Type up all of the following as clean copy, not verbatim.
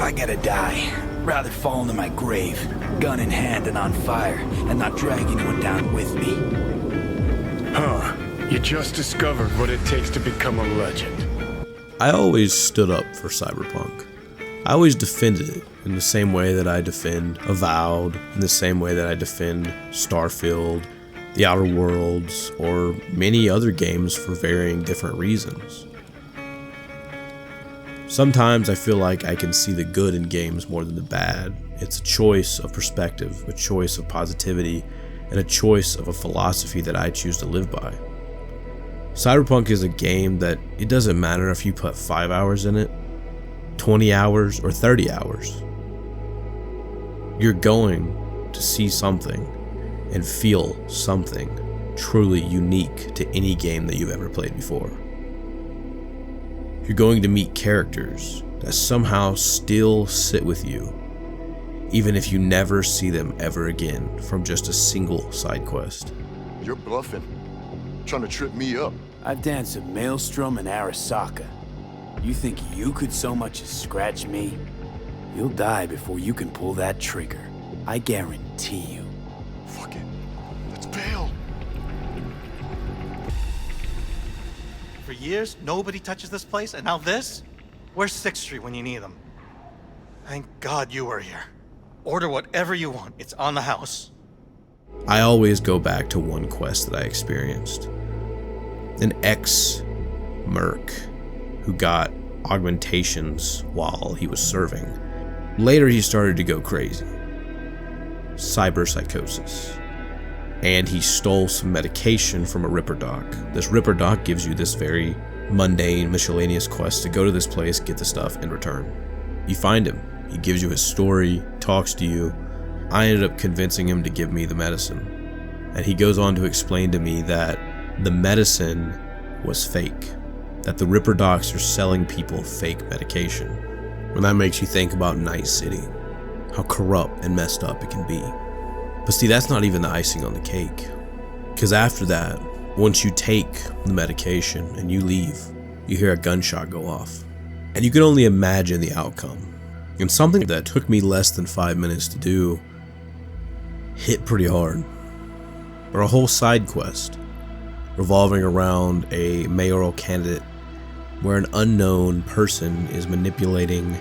I gotta die. Rather fall into my grave, gun in hand and on fire, and not drag anyone down with me. Huh. You just discovered what it takes to become a legend. I always stood up for Cyberpunk. I always defended it in the same way that I defend Avowed, in the same way that I defend Starfield, The Outer Worlds, or many other games for varying different reasons. Sometimes I feel like I can see the good in games more than the bad. It's a choice of perspective, a choice of positivity, and a choice of a philosophy that I choose to live by. Cyberpunk is a game that it doesn't matter if you put 5 hours in it, 20 hours, or 30 hours. You're going to see something and feel something truly unique to any game that you've ever played before. You're going to meet characters that somehow still sit with you, even if you never see them ever again from just a single side quest. You're bluffing. Trying to trip me up. I've danced at Maelstrom and Arasaka. You think you could so much as scratch me? You'll die before you can pull that trigger. I guarantee you. Fuck it. Let's bail. For years, nobody touches this place, and now this? Where's 6th Street when you need them? Thank God you were here. Order whatever you want. It's on the house. I always go back to one quest that I experienced. An ex-merc who got augmentations while he was serving. Later he started to go crazy. Cyberpsychosis. And he stole some medication from a Ripper Doc. This Ripper Doc gives you this very mundane, miscellaneous quest to go to this place, get the stuff, and return. You find him. He gives you his story, talks to you. I ended up convincing him to give me the medicine. And he goes on to explain to me that the medicine was fake. That the Ripper Docs are selling people fake medication. And that makes you think about Night City. How corrupt and messed up it can be. But see, that's not even the icing on the cake. Because after that, once you take the medication and you leave, you hear a gunshot go off. And you can only imagine the outcome. And something that took me less than 5 minutes to do hit pretty hard. Or a whole side quest revolving around a mayoral candidate where an unknown person is manipulating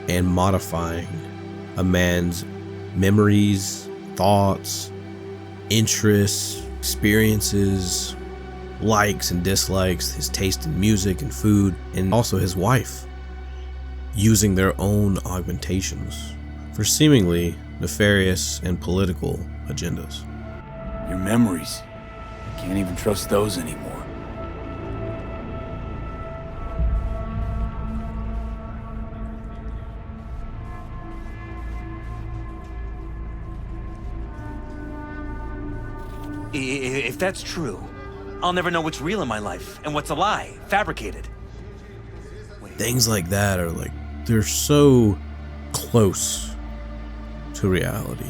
and modifying a man's memories, thoughts, interests, experiences, likes and dislikes, his taste in music and food, and also his wife, using their own augmentations for seemingly nefarious and political agendas. Your memories. I can't even trust those anymore. If that's true, I'll never know what's real in my life and what's a lie, fabricated. Things like that are like, they're so close to reality,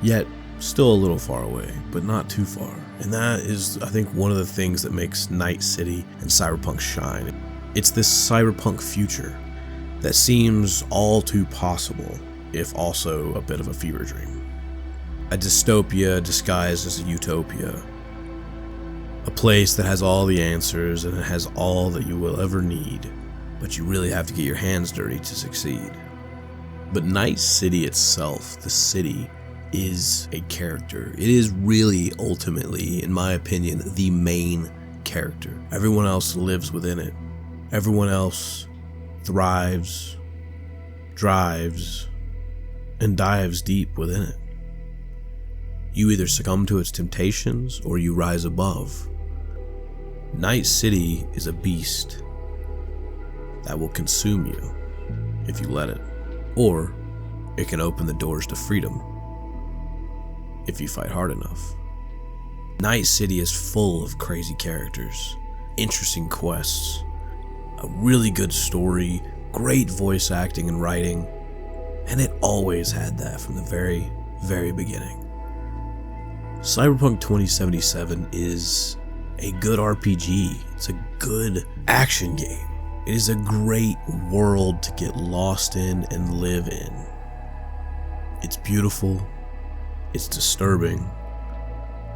yet still a little far away, but not too far. And that is, I think, one of the things that makes Night City and Cyberpunk shine. It's this cyberpunk future that seems all too possible, if also a bit of a fever dream. A dystopia disguised as a utopia. A place that has all the answers and it has all that you will ever need, but you really have to get your hands dirty to succeed. But Night City itself, the city, is a character. It is really ultimately, in my opinion, the main character. Everyone else lives within it. Everyone else thrives, drives, and dives deep within it. You either succumb to its temptations or you rise above. Night City is a beast that will consume you if you let it, or it can open the doors to freedom if you fight hard enough. Night City is full of crazy characters, interesting quests, a really good story, great voice acting and writing, and it always had that from the very, very beginning. Cyberpunk 2077 is a good RPG. It's a good action game. It is a great world to get lost in and live in. It's beautiful, it's disturbing,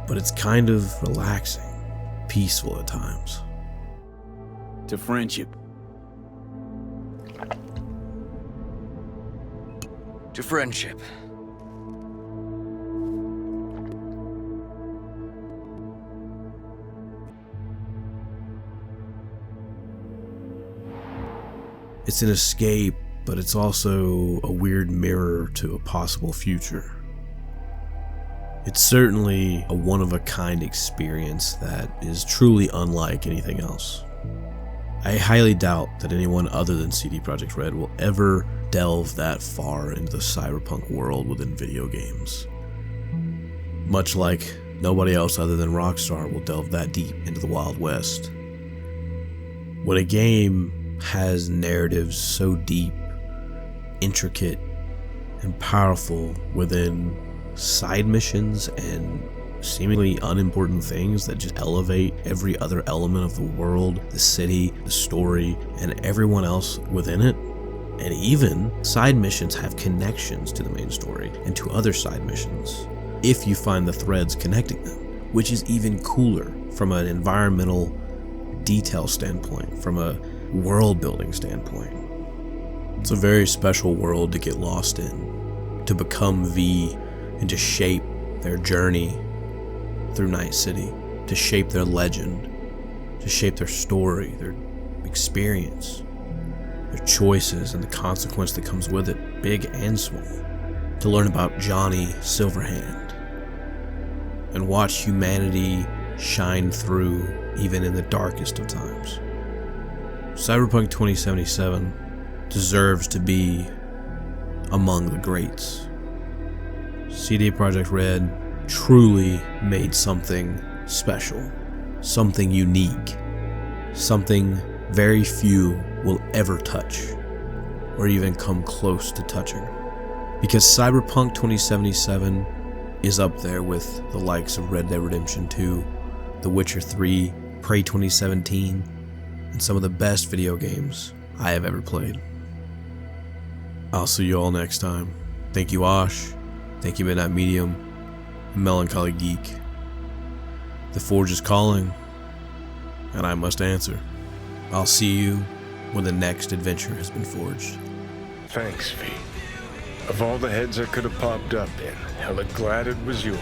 but it's kind of relaxing, peaceful at times. To friendship. To friendship. It's an escape, but it's also a weird mirror to a possible future. It's certainly a one-of-a-kind experience that is truly unlike anything else. I highly doubt that anyone other than CD Projekt Red will ever delve that far into the cyberpunk world within video games. Much like nobody else other than Rockstar will delve that deep into the Wild West. When a game has narratives so deep, intricate, and powerful within side missions and seemingly unimportant things that just elevate every other element of the world, the city, the story, and everyone else within it. And even side missions have connections to the main story and to other side missions, if you find the threads connecting them, which is even cooler from an environmental detail standpoint, from a world building standpoint. It's a very special world to get lost in, to become V and to shape their journey through Night City, to shape their legend, to shape their story, their experience, their choices, and the consequence that comes with it, big and small. To learn about Johnny Silverhand and watch humanity shine through even in the darkest of times. Cyberpunk 2077 deserves to be among the greats. CD Projekt Red truly made something special, something unique, something very few will ever touch, or even come close to touching. Because Cyberpunk 2077 is up there with the likes of Red Dead Redemption 2, The Witcher 3, Prey 2017, and some of the best video games I have ever played. I'll see you all next time. Thank you, Osh. Thank you, Midnight Medium, and Melancholy Geek. The Forge is calling, and I must answer. I'll see you when the next adventure has been forged. Thanks, V. Of all the heads I could have popped up in, hella glad it was yours.